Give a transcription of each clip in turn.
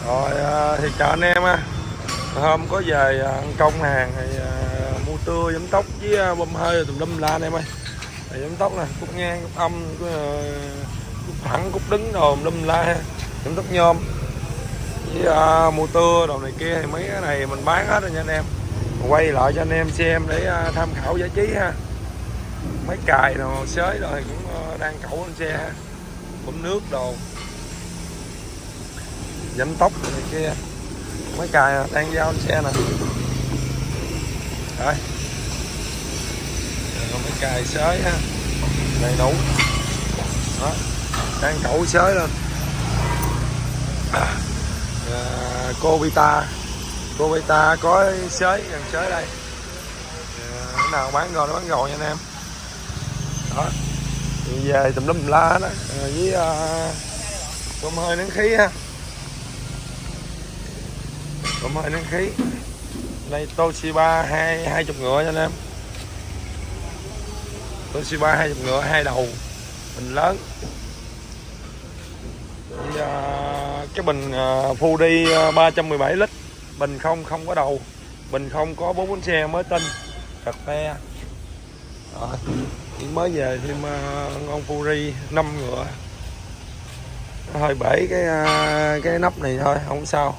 Rồi thì chào anh em ha. Hôm có về ăn công hàng thì mua tưa giấm tóc với bơm hơi tùm lum la anh em ơi. Giấm tóc nè, cúc ngang, cúc âm, cúc thẳng, cúc đứng đồ lum la ha. Giấm tóc nhôm với mua tưa đồ này kia thì mấy cái này mình bán hết rồi nha anh em. Quay lại cho anh em xem để tham khảo giải trí ha. Mấy cài đồ xới rồi cũng đang cẩu lên xe ha. Bấm nước đồ, giấm tóc này kia, mấy cài đang giao lên xe nè. Rồi mấy cài xới ha, đầy đủ đó, đang cẩu xới lên. Cô Vita có xới gần xới đây. Cái nào bán rồi nó bán rồi nha anh em. Đó về tùm lum la đó với bơm hơi nén khí ha, bơm hơi nén khí. Đây Toshiba 20 ngựa nha anh em. Toshiba 20 ngựa, hai đầu, bình lớn. Với, cái bình Fuji 317 lít, bình không có đầu, bình không có 4 bánh xe mới tinh, cật te. Mới về thêm con Fuji 5 ngựa, nó hơi bể cái nắp này thôi, không sao.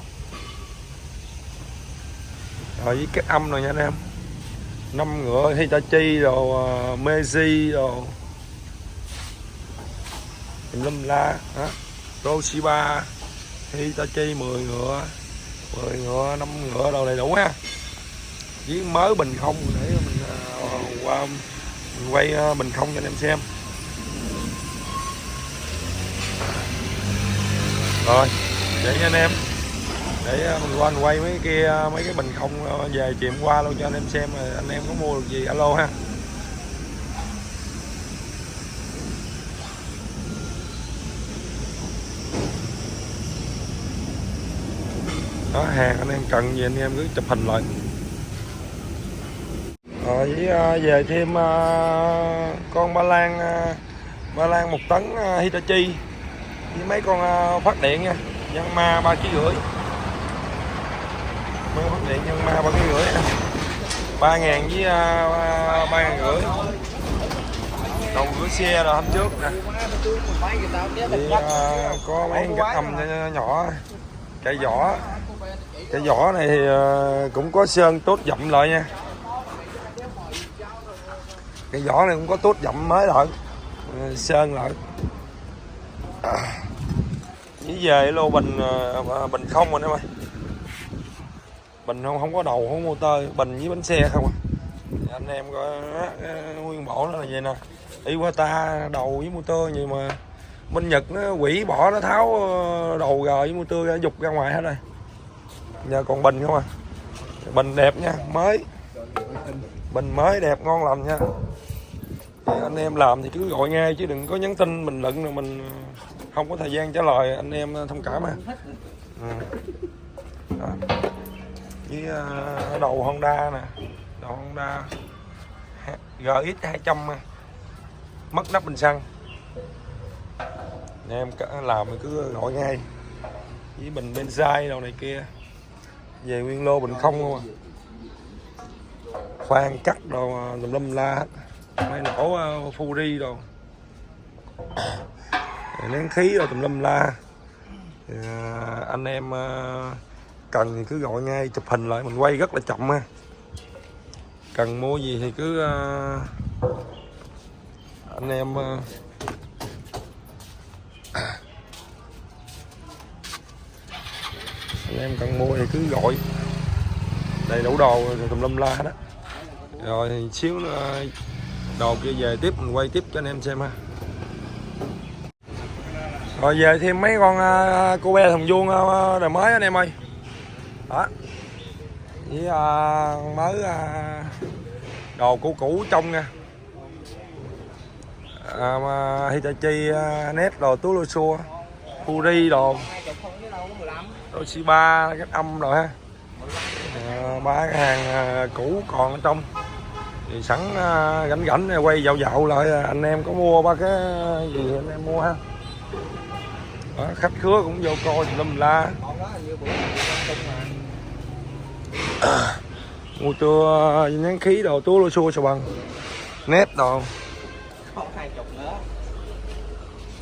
Rồi với cái âm rồi nha anh em, 5 ngựa Hitachi rồi Meiji rồi lum la đó. Toshiba Hitachi 10 ngựa 5 ngựa đồ đầy đủ ha. Với mới bình không để mình qua mình quay bình không cho anh em xem. Rồi để anh em, để mình qua mình quay mấy cái bình không về chiều qua luôn cho anh em xem rồi anh em có mua được gì alo ha. Đó, hàng anh em cần gì anh em cứ chụp hình lại. Rồi với về thêm con ba lan 1 tấn Hitachi với mấy con phát điện nha, Yanmar 3,5 kg. Mấy con phát điện Yanmar 3,5 kg, 3.000 với 3.500. Đầu rửa xe rồi hôm trước nè. Thì, có mấy cái âm nhỏ. Cái vỏ này thì cũng có sơn tốt dặm lại nha. Cái vỏ này cũng có tốt dặm mới lại, sơn lại. Với về lô bình không rồi em ơi. Bình không có đầu, không có motor, bình với bánh xe không à. Anh em coi nguyên bộ nó là vậy nè. Iwata đầu với motor gì mà bên Nhật nó quỷ bỏ, nó tháo đầu gờ với motor ra, dục ra ngoài hết rồi. Giờ còn bình không à. Bình đẹp nha, mới. Bình mới đẹp ngon lành nha. Thì anh em làm thì cứ gọi ngay chứ đừng có nhắn tin bình luận rồi mình không có thời gian trả lời, anh em thông cảm ha. Với đầu Honda nè, đầu Honda GX 200 mất nắp bình xăng. Anh em làm thì cứ gọi ngay. Với bình benzai đầu này kia về nguyên lô bình không không à. Khoan cắt đồ tùm lum la hết, mấy nổ Fuji đồ, nén khí rồi tùm lum la. Thì, anh em cần thì cứ gọi ngay, chụp hình lại mình quay rất là chậm ha. Cần mua gì thì cứ anh em cần mua thì cứ gọi, đầy đủ đồ tùm lum la đó. Rồi thì xíu nữa đồ kia về tiếp mình quay tiếp cho anh em xem ha. Rồi về thêm mấy con cô be thùng vuông đời mới anh em ơi. Đó. Với mới đồ cũ trong nha. Hitachi net đồ túi lô xua, Fuji đồ, Toshiba cách âm rồi ha. Ba cái hàng cũ còn ở trong thì sẵn rảnh quay dạo lại anh em có mua ba cái gì anh em mua ha. đó, khách khứa cũng vô coi tùm la. Mua tua nhắn khí đồ túa lô xua sao bằng nét đồ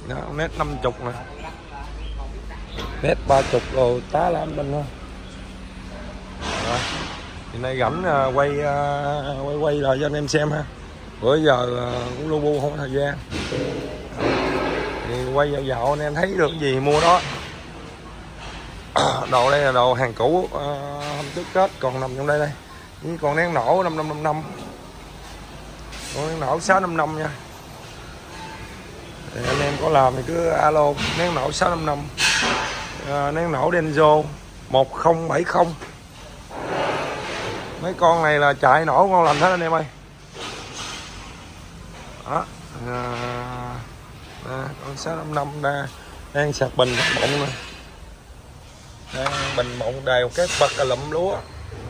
đó, nét 50 nè, nét 30 rồi tá làm bên thôi. Thì nay rảnh quay lại cho anh em xem ha. Bữa giờ cũng lu bu không có thời gian. Thì quay dạo anh em thấy được cái gì mua đó. Đồ đây là đồ hàng cũ hôm trước Tết còn nằm trong đây đây. Với con nén nổ 5555. Con nén nổ 655 nha. Thì anh em có làm thì cứ alo nén nổ 655. Nén nổ Denso 1070. Mấy con này là chạy nổ ngon lành hết anh em ơi. Đó. Con 655 đang sạc bình bọng nè. Đang bình bọng đều cái bật cả lụm lúa.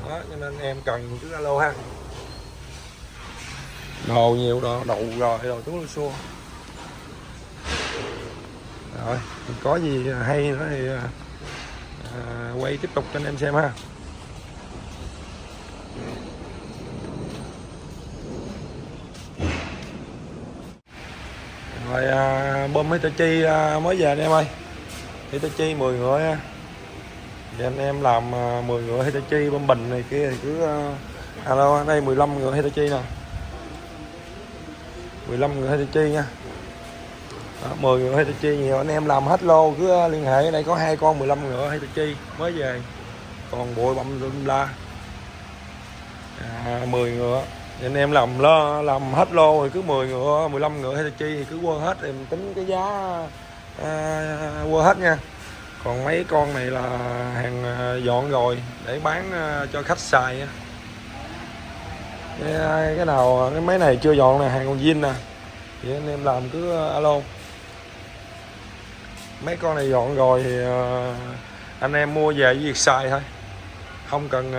Đó, cho nên em cần cứ alo ha. Đồ nhiều đồ đậu rồi đồ túi xua. Rồi, có gì hay nữa thì quay tiếp tục cho anh em xem ha. Rồi bơm Hitachi mới về anh em ơi. Hitachi 10 ngựa nha. Thì anh em làm 10 ngựa Hitachi bơm bình này kia thì cứ alo, đây 15 ngựa Hitachi nè. 15 ngựa Hitachi nha. Đó, 10 ngựa Hitachi nhiều anh em làm hết lô cứ liên hệ. Ở đây có 2 con 15 ngựa Hitachi mới về. Còn bụi bặm tùm la. 10 ngựa. Thì anh em làm hết lô thì cứ 10 ngựa, 15 ngựa Hitachi thì cứ quơ hết thì mình tính cái giá quơ hết nha. Còn mấy con này là hàng dọn rồi để bán cho khách xài nha. Cái nào cái mấy này chưa dọn nè, hàng còn zin nè. Thì anh em làm cứ alo. Mấy con này dọn rồi thì anh em mua về việc xài thôi. Không cần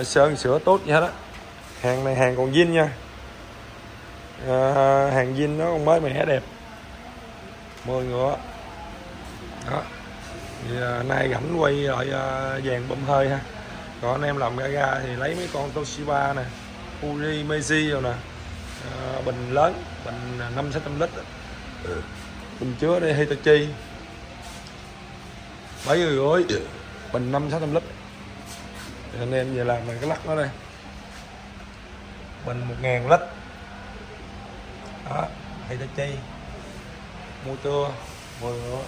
sơn sửa tốt gì hết á. Hàng này hàng còn zin nha. Hàng zin nó còn mới mẻ đẹp. 10 ngựa. Đó. Thì nay rảnh quay lại dàn bơm hơi ha. Còn anh em làm ga thì lấy mấy con Toshiba nè, Fuji, Meiji rồi nè. Bình lớn, bình 500-600 lít. Bình chứa đây Hitachi 7,5 bình 500-600 lít. Thì anh em về làm này cái lắc nó đây. Bình 1000 lít. Đó, Hitachi motor 10 ngựa.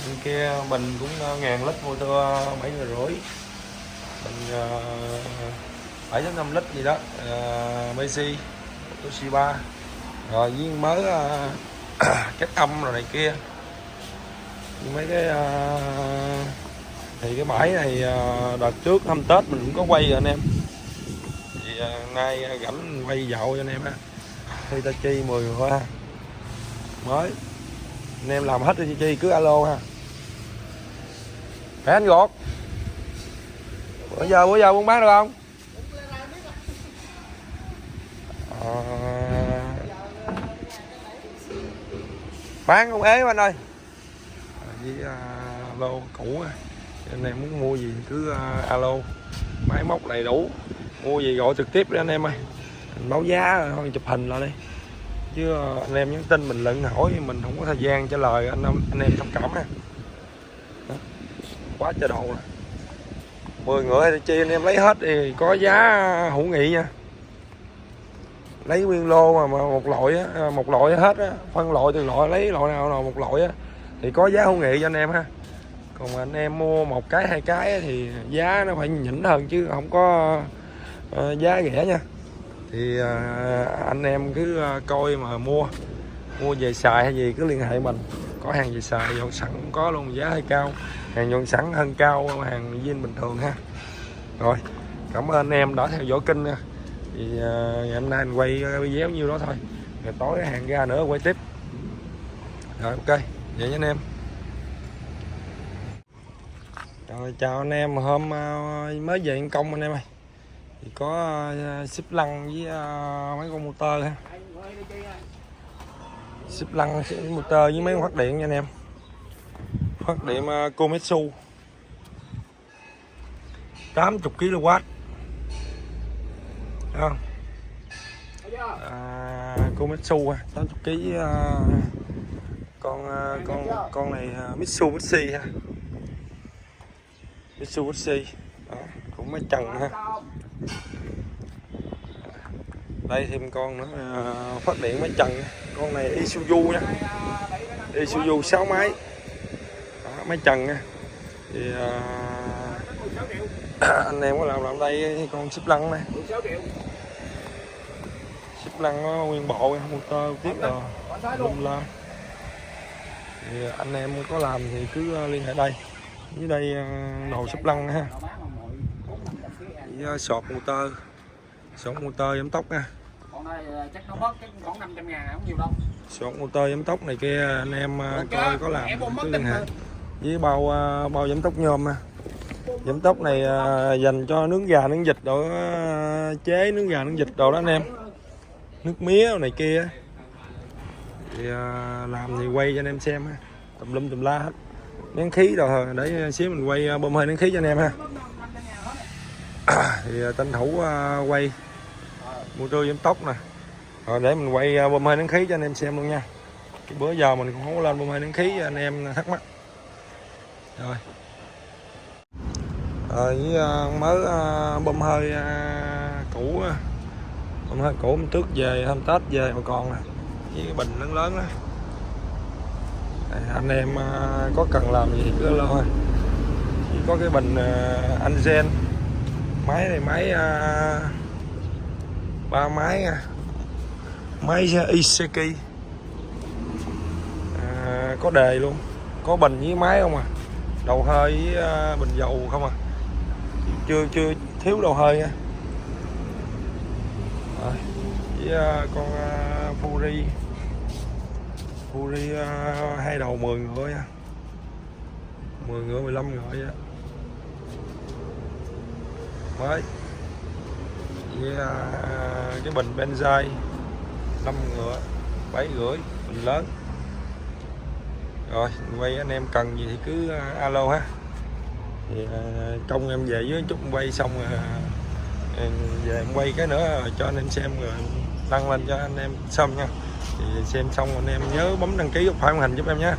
Bên kia bình cũng 1000 lít motor 7,5 bình 7,5 lít gì đó. Meiji, Toshiba. Rồi viên mới cách âm rồi này kia. Mấy cái thì cái bãi này đợt trước năm Tết mình cũng có quay rồi anh em. Thì nay rảnh quay dạo cho anh em ha. Hitachi 10 ngựa ha. Mới. Anh em làm hết Hitachi cứ alo ha. Phải anh Gọt. Bữa giờ muốn bán được không? Bán không ế anh ơi. Với lô cũ anh em muốn mua gì cứ alo, máy móc đầy đủ, mua gì gọi trực tiếp để anh em ơi, mình báo giá thôi, chụp hình lại đi chứ anh em nhắn tin mình lận hỏi mình không có thời gian trả lời, anh em thông cảm ha. Đó. Quá trời đồ nè. 10 ngựa thì chi anh em lấy hết thì có giá hữu nghị nha. Lấy nguyên lô mà một loại hết á, phân loại từ loại lấy loại nào một loại á thì có giá hữu nghị cho anh em ha. Còn mà anh em mua một cái 2 cái thì giá nó phải nhỉnh hơn chứ không có giá rẻ nha. Thì anh em cứ coi mà mua về xài hay gì cứ liên hệ mình, có hàng về xài dọn sẵn cũng có luôn, giá hơi cao, hàng dọn sẵn hơn cao hàng zin bình thường ha. Rồi cảm ơn anh em đã theo dõi kênh nha. Thì ngày hôm nay mình quay video nhiêu đó thôi, rồi tối hàng ra nữa quay tiếp. Rồi ok vậy nha anh em. Rồi chào anh em, hôm mới về nhân công anh em ơi, thì có ship lăng với mấy con motor ha. xếp lăng motor với mấy con phát điện nha anh em. Phát điện Komatsu 80 kW. Thấy không? Komatsu 80 kg. Con này Mitsubishi ha. Mitsubishi đó, cũng mấy trần ha. Đây thêm con nữa phát điện mấy trần. Con này Isuzu nha, Isuzu 6 máy đó, mấy trần nha. Thì anh em có làm đây con xếp lăng này, xếp lăng nó nguyên bộ motor tiếp rồi lum la. Thì anh em có làm thì cứ liên hệ đây, dưới đây đồ xếp lăng ha, sọt motor giấm tốc nha. Con này chắc nó mất chắc khoảng 500.000 không nhiều đâu. Sọt motor giấm tốc này kia anh em coi có làm cứ liên hệ. Với bao giấm tốc nhôm ha. Giấm tốc này dành cho nướng gà nướng vịt đồ, chế nướng gà nướng vịt đồ đó anh em, nước mía này kia. Thì làm thì quay cho anh em xem ha, tùm lum tùm la hết, nén khí rồi để xíu mình quay bơm hơi nén khí cho anh em ha. Thì tranh thủ quay motor giấm tốc nè, rồi để mình quay bơm hơi nén khí cho anh em xem luôn nha. Cái bữa giờ mình cũng không có lên bơm hơi nén khí anh em thắc mắc. Rồi với mới bơm hơi cũ, bơm hơi cũ trước về hôm Tết về mà còn nè, với cái bình lớn lớn đó. Anh em có cần làm gì thì cứ lo thôi. Chỉ có cái bình Angen, máy này máy 3 máy nha, máy Iseki, có đề luôn, có bình với máy không à, đầu hơi với bình dầu không à, chưa thiếu đầu hơi nha. Rồi, với con Fury 2 đầu 10 ngựa nha, 10 ngựa 15 ngựa vậy đó. Mới với cái bình Benzai 5 ngựa 7 rưỡi, bình lớn. Rồi quay anh em cần gì thì cứ alo ha. Thì trong em về dưới chút quay xong rồi về em quay cái nữa rồi cho anh em xem rồi đăng lên cho anh em xem nha. Thì xem xong anh em nhớ bấm đăng ký phải màn hình giúp em nhé.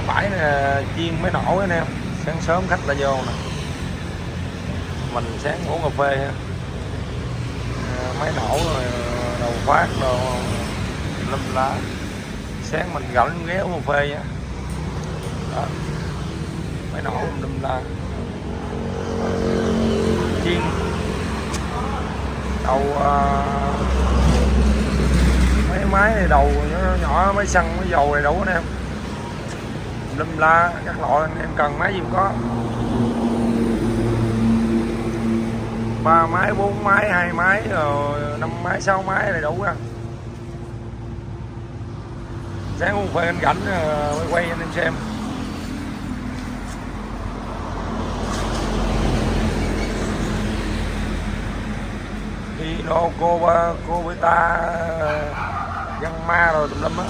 Bãi này chiên mới nổ anh em, sáng sớm khách đã vô nè, mình sáng uống cà phê ha. Máy nổ rồi đầu phát đồ lâm lá, sáng mình rảnh ghé uống cà phê nhá. Đó, máy nổ lâm la chiên đầu mấy máy này đầu nó nhỏ, máy xăng máy dầu này đủ anh em, lâm la các loại anh em cần máy gì cũng có. 3 máy 4 máy 2 máy rồi 5 máy 6 máy này đủ nha. Sáng uống phê anh rảnh quay anh em xem. Hino, Cobeta, Yanma rồi tùm lum á.